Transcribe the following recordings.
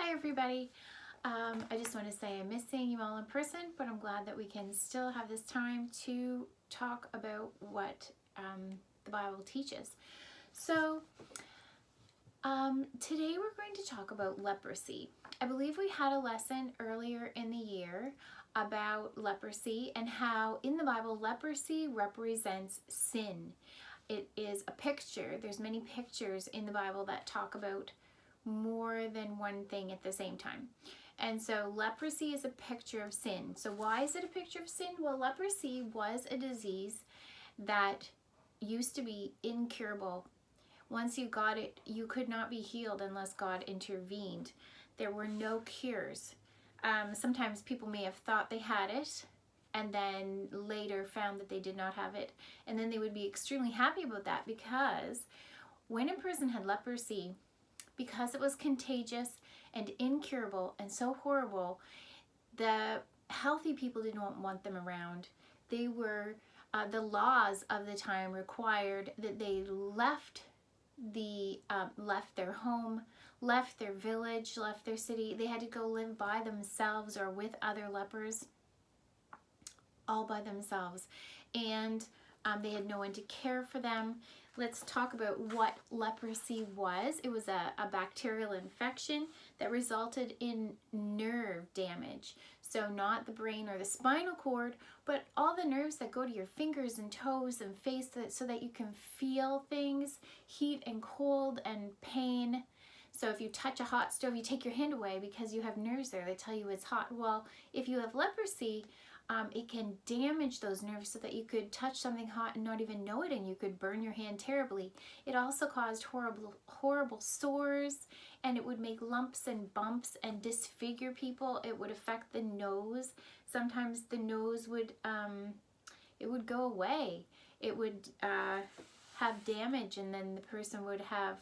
Hi everybody. I just want to say I'm missing you all in person, but I'm glad that we can still have this time to talk about what the Bible teaches. So today we're going to talk about leprosy. I believe we had a lesson earlier in the year about leprosy and how in the Bible leprosy represents sin. It is a picture. There's many pictures in the Bible that talk about more than one thing at the same time. And so leprosy is a picture of sin. So why is it a picture of sin? Well, leprosy was a disease that used to be incurable. Once you got it, you could not be healed unless God intervened. There were no cures. Sometimes people may have thought they had it and then later found that they did not have it. And then they would be extremely happy about that, because when a person had leprosy, because it was contagious and incurable and so horrible, the healthy people did not want them around. They were, the laws of the time required that they left their home, left their village, left their city. They had to go live by themselves or with other lepers, all by themselves. And they had no one to care for them. Let's talk about what leprosy was. It was a bacterial infection that resulted in nerve damage. So not the brain or the spinal cord, but all the nerves that go to your fingers and toes and face, so that you can feel things, heat and cold and pain. So if you touch a hot stove, you take your hand away because you have nerves there. They tell you it's hot. Well, if you have leprosy, it can damage those nerves so that you could touch something hot and not even know it, and you could burn your hand terribly. It also caused horrible sores, and it would make lumps and bumps and disfigure people. It would affect the nose. Sometimes the nose would, it would go away. It would have damage, and then the person would have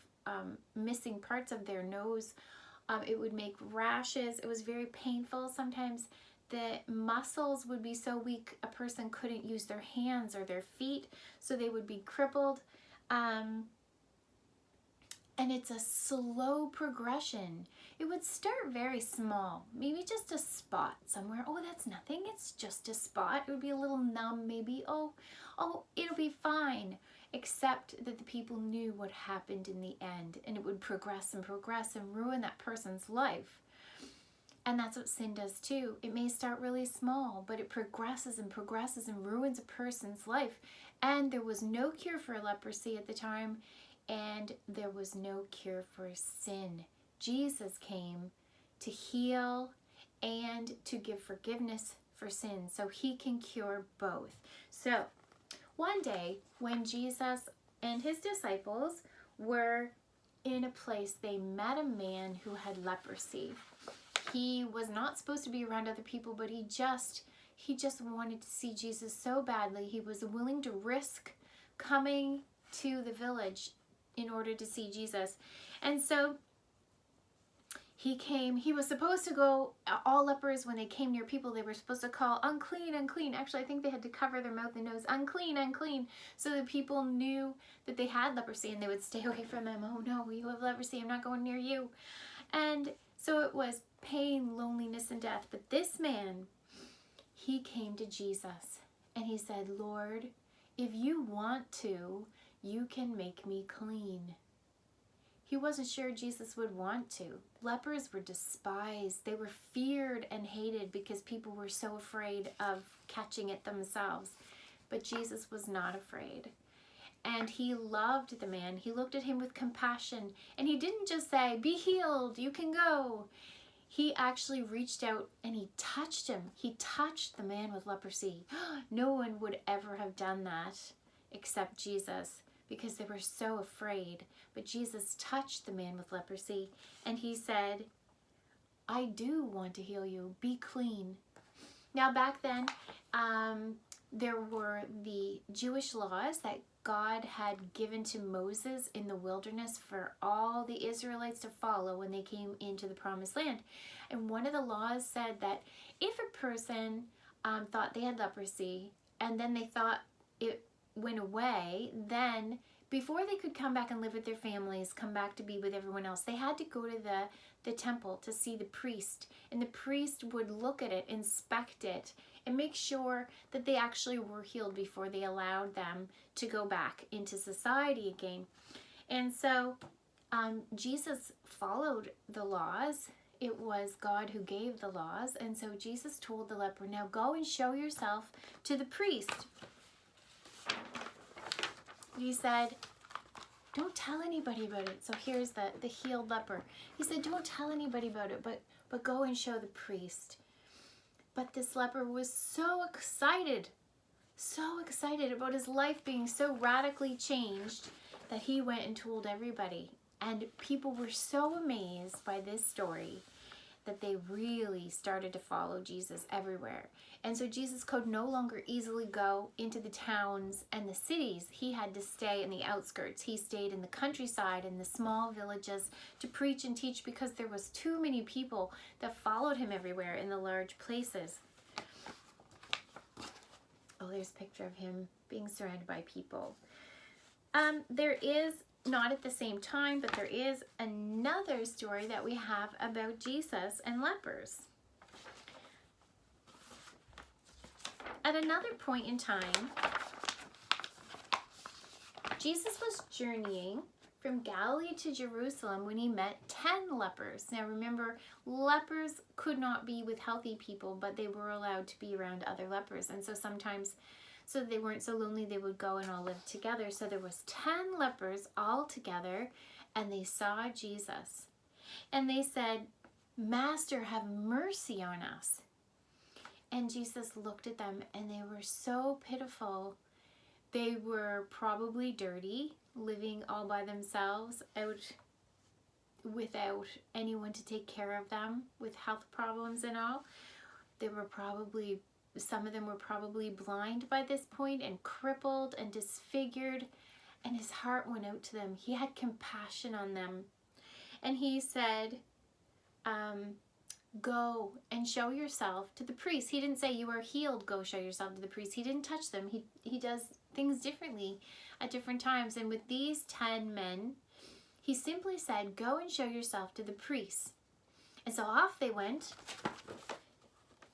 missing parts of their nose. It would make rashes. It was very painful. Sometimes the muscles would be so weak a person couldn't use their hands or their feet, so they would be crippled. And it's a slow progression. It would start very small, maybe just a spot somewhere. Oh, that's nothing, it's just a spot. It would be a little numb maybe. Oh, it'll be fine. Except that the people knew what happened in the end, and it would progress and progress and ruin that person's life. And that's what sin does too. It may start really small, but it progresses and progresses and ruins a person's life. And there was no cure for leprosy at the time, and there was no cure for sin. Jesus came to heal and to give forgiveness for sin, so he can cure both. So one day when Jesus and his disciples were in a place, they met a man who had leprosy. He was not supposed to be around other people, but he just wanted to see Jesus so badly. He was willing to risk coming to the village in order to see Jesus. And so he came. He was supposed to go, all lepers, when they came near people, they were supposed to call, unclean, unclean. Actually, I think they had to cover their mouth and nose, unclean, unclean, so that people knew that they had leprosy and they would stay away from them. Oh no, you have leprosy, I'm not going near you. And so it was pain, loneliness, and death. But this man, he came to Jesus and he said, Lord, if you want to, you can make me clean. He wasn't sure Jesus would want to. Lepers were despised. They were feared and hated because people were so afraid of catching it themselves. But Jesus was not afraid. And he loved the man. He looked at him with compassion. And he didn't just say, be healed, you can go. He actually reached out and he touched him. He touched the man with leprosy. No one would ever have done that except Jesus, because they were so afraid. But Jesus touched the man with leprosy and he said, I do want to heal you. Be clean. Now back then, there were the Jewish laws that God had given to Moses in the wilderness for all the Israelites to follow when they came into the promised land. And one of the laws said that if a person thought they had leprosy and then they thought it went away, then before they could come back and live with their families, come back to be with everyone else, they had to go to the temple to see the priest. And the priest would look at it, inspect it, and make sure that they actually were healed before they allowed them to go back into society again. And so Jesus followed the laws. It was God who gave the laws. And so Jesus told the leper, now go and show yourself to the priest. He said, don't tell anybody about it. So here's the healed leper. He said, don't tell anybody about it, but go and show the priest. But this leper was so excited about his life being so radically changed that he went and told everybody. And people were so amazed by this story that they really started to follow Jesus everywhere. And so Jesus could no longer easily go into the towns and the cities. He had to stay in the outskirts. He stayed in the countryside, in the small villages, to preach and teach, because there was too many people that followed him everywhere in the large places. Oh, there's a picture of him being surrounded by people. There is, not at the same time, but there is another story that we have about Jesus and lepers. At another point in time, Jesus was journeying from Galilee to Jerusalem when he met 10 lepers. Now remember, lepers could not be with healthy people, but they were allowed to be around other lepers. And so sometimes, so they weren't so lonely, they would go and all live together. So there was 10 lepers all together, and they saw Jesus. And they said, Master, have mercy on us. And Jesus looked at them, and they were so pitiful. They were probably dirty, living all by themselves, out without anyone to take care of them, with health problems and all. They were probably, some of them were probably blind by this point, and crippled and disfigured, and his heart went out to them. He had compassion on them. And he said, go and show yourself to the priest. He didn't say, you are healed, go show yourself to the priest. He didn't touch them. He does things differently at different times. And with these 10 men, he simply said, go and show yourself to the priest. And so off they went.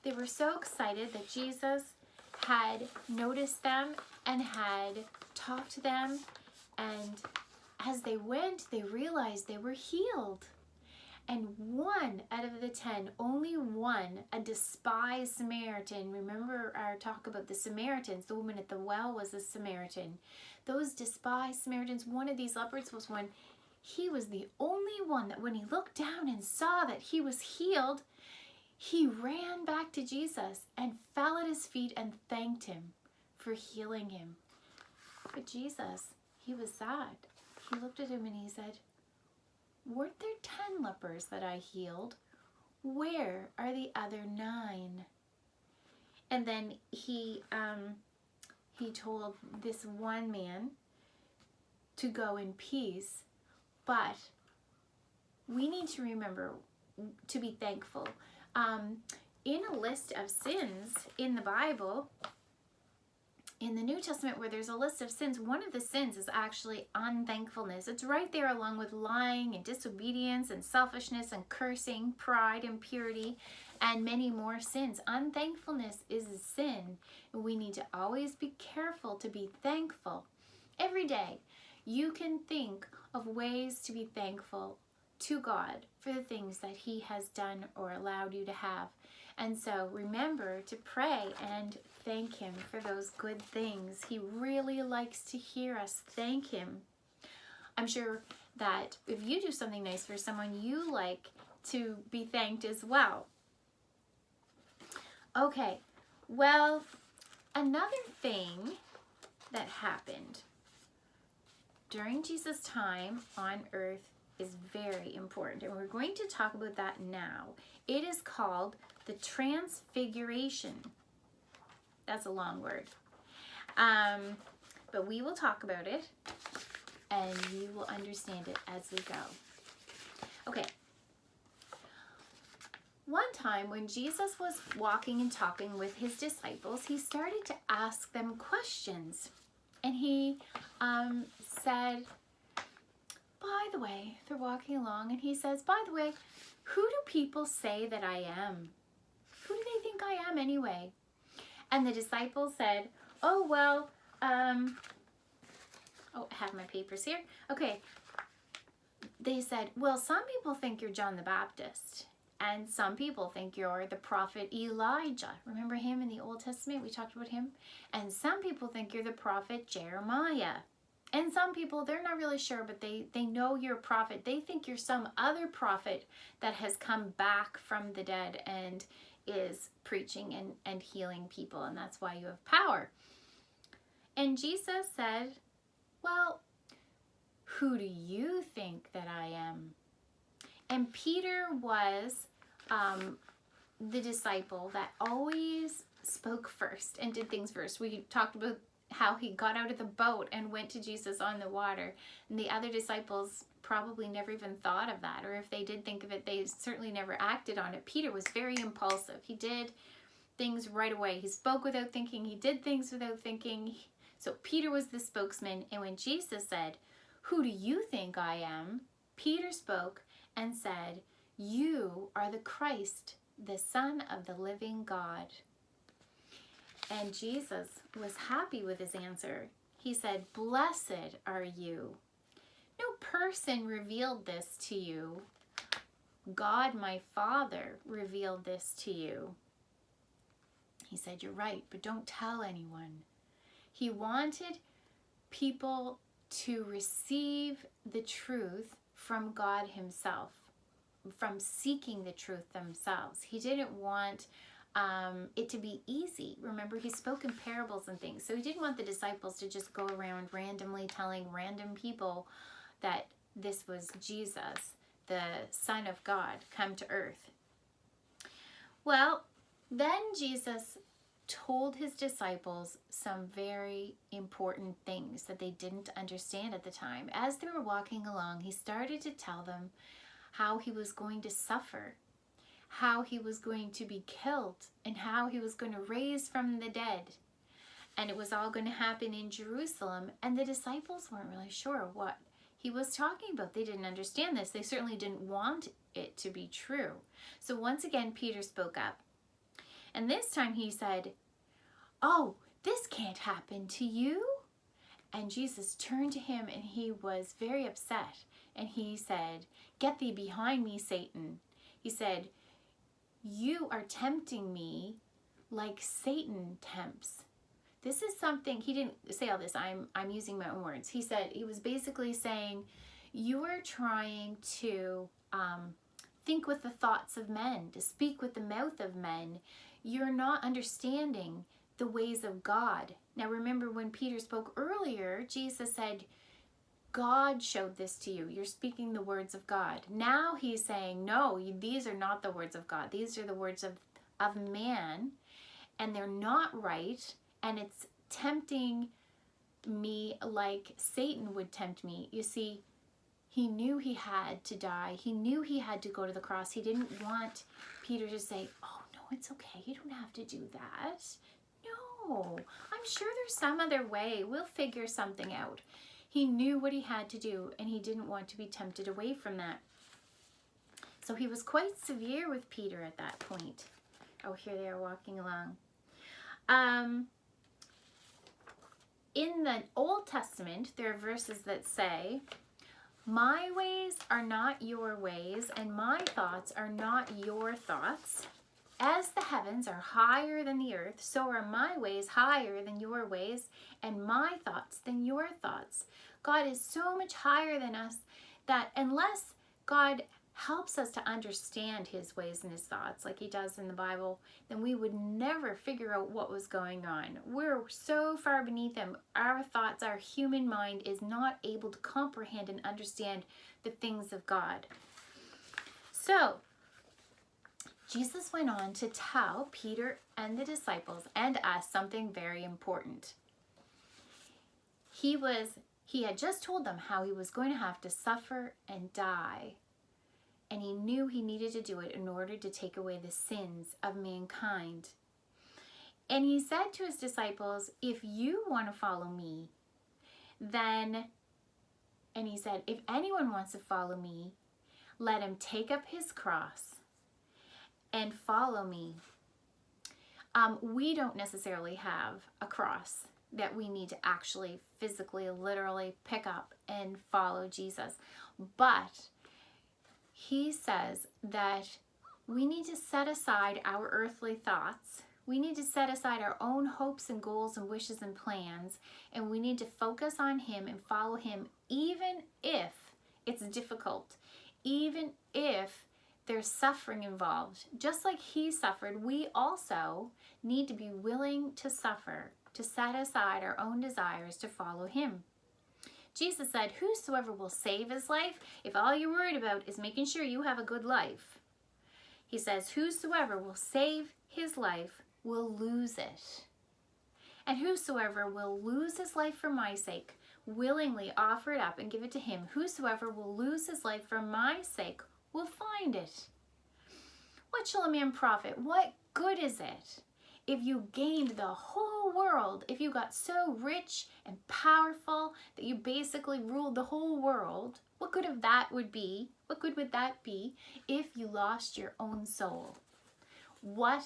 They were so excited that Jesus had noticed them and had talked to them. And as they went, they realized they were healed. And one out of the 10, only one, a despised Samaritan. Remember our talk about the Samaritans. The woman at the well was a Samaritan. Those despised Samaritans, one of these lepers was one. He was the only one that when he looked down and saw that he was healed, he ran back to Jesus and fell at his feet and thanked him for healing him. But Jesus, he was sad. He looked at him and he said, weren't there 10 lepers that I healed? Where are the other 9? And then he told this one man to go in peace. But we need to remember to be thankful. In a list of sins in the Bible, in the New Testament, where there's a list of sins, one of the sins is actually unthankfulness. It's right there along with lying and disobedience and selfishness and cursing, pride, impurity, and many more sins. Unthankfulness is a sin. We need to always be careful to be thankful. Every day, you can think of ways to be thankful to God for the things that He has done or allowed you to have. And so remember to pray and thank Him for those good things. He really likes to hear us thank Him. I'm sure that if you do something nice for someone, you like to be thanked as well. Okay, well, another thing that happened during Jesus' time on earth is very important, and we're going to talk about that now. It is called the Transfiguration. That's a long word. But we will talk about it, and you will understand it as we go. Okay. One time when Jesus was walking and talking with his disciples, he started to ask them questions. And he said, by the way, they're walking along, and he says, by the way, who do people say that I am? Who do they think I am anyway? And the disciples said, oh, well, oh, I have my papers here. Okay. They said, well, some people think you're John the Baptist, and some people think you're the prophet Elijah. Remember him in the Old Testament? We talked about him. And some people think you're the prophet Jeremiah. And some people, they're not really sure, but they know you're a prophet. They think you're some other prophet that has come back from the dead and is preaching and healing people, and that's why you have power. And Jesus said, well, who do you think that I am? And Peter was the disciple that always spoke first and did things first. We talked about how he got out of the boat and went to Jesus on the water. And the other disciples probably never even thought of that. Or if they did think of it, they certainly never acted on it. Peter was very impulsive. He did things right away. He spoke without thinking. He did things without thinking. So Peter was the spokesman. And when Jesus said, who do you think I am? Peter spoke and said, you are the Christ, the Son of the living God. And Jesus was happy with his answer. He said, blessed are you. No person revealed this to you. God, my Father, revealed this to you. He said, you're right, but don't tell anyone. He wanted people to receive the truth from God himself, from seeking the truth themselves. He didn't want it to be easy. Remember, he spoke in parables and things. So he didn't want the disciples to just go around randomly telling random people that this was Jesus, the Son of God, come to earth. Well, then Jesus told his disciples some very important things that they didn't understand at the time. As they were walking along, he started to tell them how he was going to suffer, how he was going to be killed, and how he was going to raise from the dead. And it was all going to happen in Jerusalem, and the disciples weren't really sure what he was talking about. They didn't understand this. They certainly didn't want it to be true. So once again, Peter spoke up. And this time he said, oh, this can't happen to you. And Jesus turned to him and he was very upset. And he said, get thee behind me, Satan. He said, you are tempting me like Satan tempts. This is something, he didn't say all this, I'm using my own words. He said, he was basically saying, you are trying to think with the thoughts of men, to speak with the mouth of men. You're not understanding the ways of God. Now remember when Peter spoke earlier, Jesus said, God showed this to you. You're speaking the words of God. Now he's saying, no, these are not the words of God. These are the words of man, and they're not right, and it's tempting me like Satan would tempt me. You see, he knew he had to die. He knew he had to go to the cross. He didn't want Peter to say, oh, no, it's okay. You don't have to do that. No, I'm sure there's some other way. We'll figure something out. He knew what he had to do, and he didn't want to be tempted away from that. So he was quite severe with Peter at that point. Oh, here they are walking along. In the Old Testament, there are verses that say, my ways are not your ways, and my thoughts are not your thoughts. As the heavens are higher than the earth, so are my ways higher than your ways, and my thoughts than your thoughts. God is so much higher than us that unless God helps us to understand his ways and his thoughts like he does in the Bible, then we would never figure out what was going on. We're so far beneath him. Our thoughts, our human mind is not able to comprehend and understand the things of God. So, Jesus went on to tell Peter and the disciples and us something very important. He had just told them how he was going to have to suffer and die. And he knew he needed to do it in order to take away the sins of mankind. And he said to his disciples, if you want to follow me, then And he said, if anyone wants to follow me, let him take up his cross and follow me. We don't necessarily have a cross that we need to actually physically, literally pick up and follow Jesus. But he says that we need to set aside our earthly thoughts. We need to set aside our own hopes and goals and wishes and plans, and we need to focus on him and follow him, even if it's difficult, even if there's suffering involved. Just like he suffered, we also need to be willing to suffer, to set aside our own desires to follow him. Jesus said, whosoever will save his life, if all you're worried about is making sure you have a good life, he says, whosoever will save his life will lose it. And whosoever will lose his life for my sake, willingly offer it up and give it to him. Whosoever will lose his life for my sake will find it. What shall a man profit? What good is it if you gained the whole world, if you got so rich and powerful that you basically ruled the whole world? What good of that would be? What good would that be if you lost your own soul? What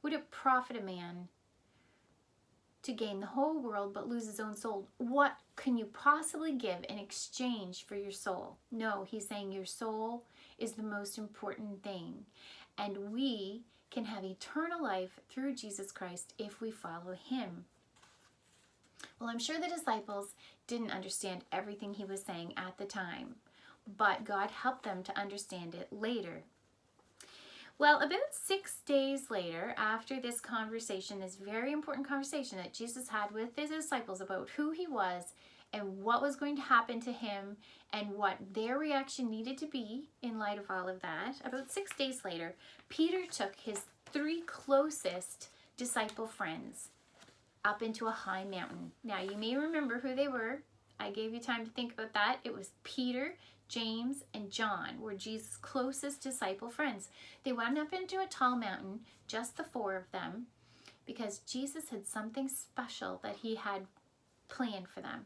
would it profit a man to gain the whole world but lose his own soul? What can you possibly give in exchange for your soul? No, he's saying your soul is the most important thing. And we can have eternal life through Jesus Christ if we follow him. Well, I'm sure the disciples didn't understand everything he was saying at the time, but God helped them to understand it later. Well, about 6 days later, after this conversation, this very important conversation that Jesus had with his disciples about who he was and what was going to happen to him and what their reaction needed to be in light of all of that, about 6 days later, Peter took his 3 closest disciple friends up into a high mountain. Now, you may remember who they were. I gave you time to think about that. It was Peter, James, and John were Jesus' closest disciple friends. They went up into a tall mountain, just the 4 of them, because Jesus had something special that he had planned for them.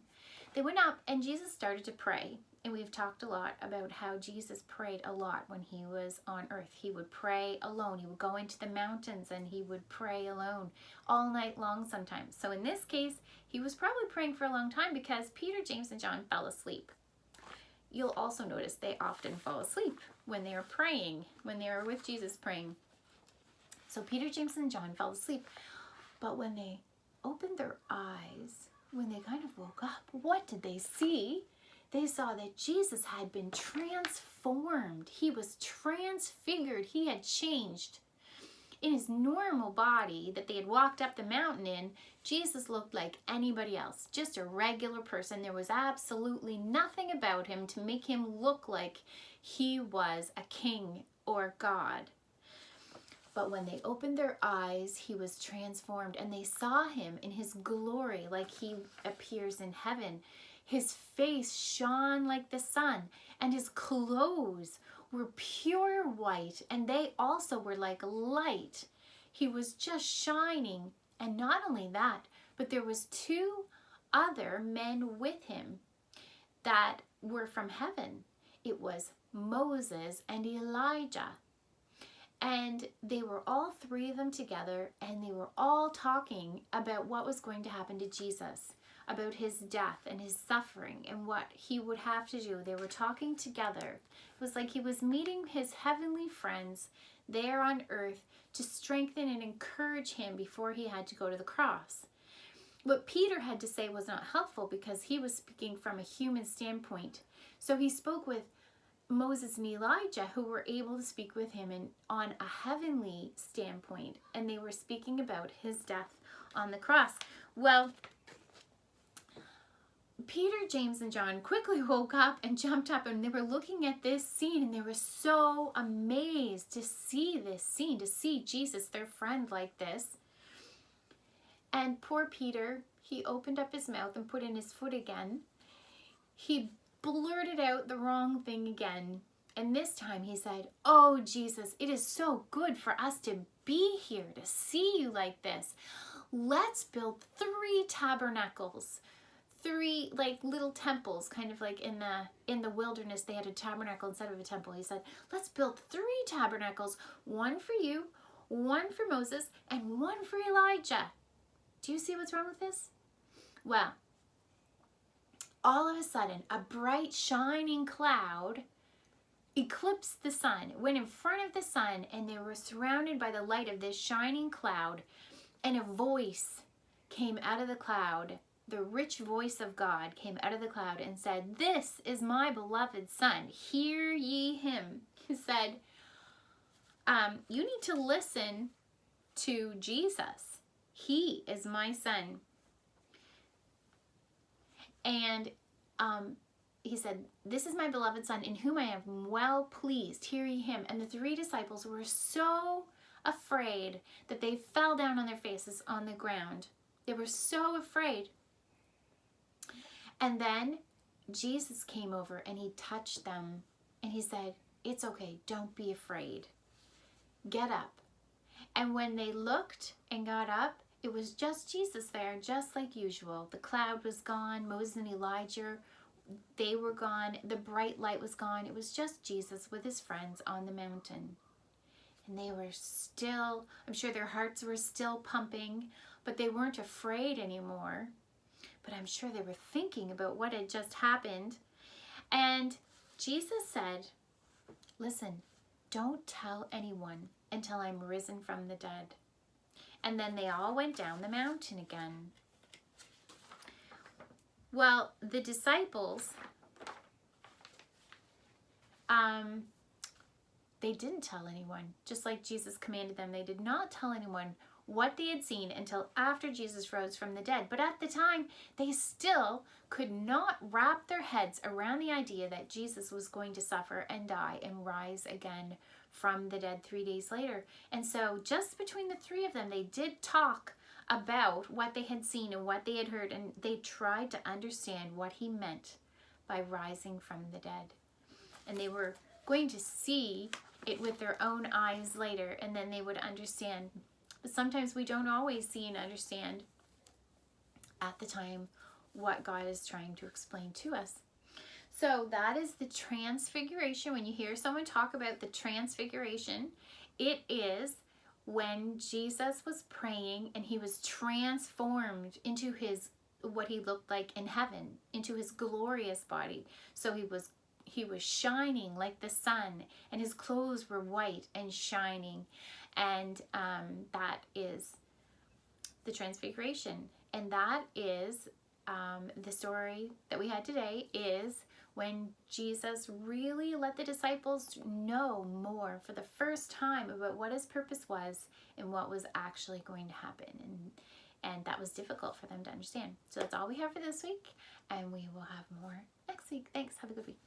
They went up and Jesus started to pray. And we've talked a lot about how Jesus prayed a lot when he was on earth. He would pray alone. He would go into the mountains and he would pray alone all night long sometimes. So in this case, he was probably praying for a long time because Peter, James, and John fell asleep. You'll also notice they often fall asleep when they are praying, when they are with Jesus praying. So Peter, James, and John fell asleep. But when they opened their eyes, when they kind of woke up, what did they see? They saw that Jesus had been transformed. He was transfigured. He had changed. In his normal body that they had walked up the mountain in, Jesus looked like anybody else, just a regular person. There was absolutely nothing about him to make him look like he was a king or God. But when they opened their eyes, he was transformed, and they saw him in his glory like he appears in heaven. His face shone like the sun, and his clothes were pure white, and they also were like light. He was just shining. And not only that, but there was 2 other men with him that were from heaven. It was Moses and Elijah. And they were all 3 of them together, and they were all talking about what was going to happen to Jesus, about his death and his suffering and what he would have to do. They were talking together. It was like he was meeting his heavenly friends there on earth to strengthen and encourage him before he had to go to the cross. What Peter had to say was not helpful because he was speaking from a human standpoint. So he spoke with Moses and Elijah, who were able to speak with him on a heavenly standpoint, and they were speaking about his death on the cross. Well, Peter, James, and John quickly woke up and jumped up, and they were looking at this scene, and they were so amazed to see this scene, to see Jesus, their friend, like this. And poor Peter, he opened up his mouth and put in his foot again. He blurted out the wrong thing again. And this time he said, "Oh, Jesus, it is so good for us to be here, to see you like this. Let's build 3 tabernacles, 3 like little temples, kind of like in the wilderness. They had a tabernacle instead of a temple. He said, let's build 3 tabernacles, one for you, one for Moses, and one for Elijah. Do you see what's wrong with this? Well, all of a sudden, a bright shining cloud eclipsed the sun, went in front of the sun, and they were surrounded by the light of this shining cloud, and a voice came out of the cloud. The rich voice of God came out of the cloud and said, this is my beloved son, hear ye him. He said, you need to listen to Jesus. He is my son. And he said, this is my beloved son in whom I am well pleased. Hear ye him. And the 3 disciples were so afraid that they fell down on their faces on the ground. They were so afraid. And then Jesus came over and he touched them and he said, it's okay, don't be afraid. Get up. And when they looked and got up, it was just Jesus there, just like usual. The cloud was gone. Moses and Elijah, they were gone. The bright light was gone. It was just Jesus with his friends on the mountain. And they were still, I'm sure their hearts were still pumping, but they weren't afraid anymore. But I'm sure they were thinking about what had just happened. And Jesus said, listen, don't tell anyone until I'm risen from the dead. And then they all went down the mountain again. Well, the disciples, they didn't tell anyone, just like Jesus commanded them. They did not tell anyone what they had seen until after Jesus rose from the dead. But at the time, they still could not wrap their heads around the idea that Jesus was going to suffer and die and rise again from the dead 3 days later. And so just between the 3 of them, they did talk about what they had seen and what they had heard, and they tried to understand what he meant by rising from the dead. And they were going to see it with their own eyes later, and then they would understand. But sometimes we don't always see and understand at the time what God is trying to explain to us. So that is the Transfiguration. When you hear someone talk about the Transfiguration, it is when Jesus was praying and he was transformed into what he looked like in heaven, into his glorious body. So he was shining like the sun, and his clothes were white and shining. And that is the Transfiguration. And that is the story that we had today, is when Jesus really let the disciples know more for the first time about what his purpose was and what was actually going to happen. And that was difficult for them to understand. So that's all we have for this week, and we will have more next week. Thanks. Have a good week.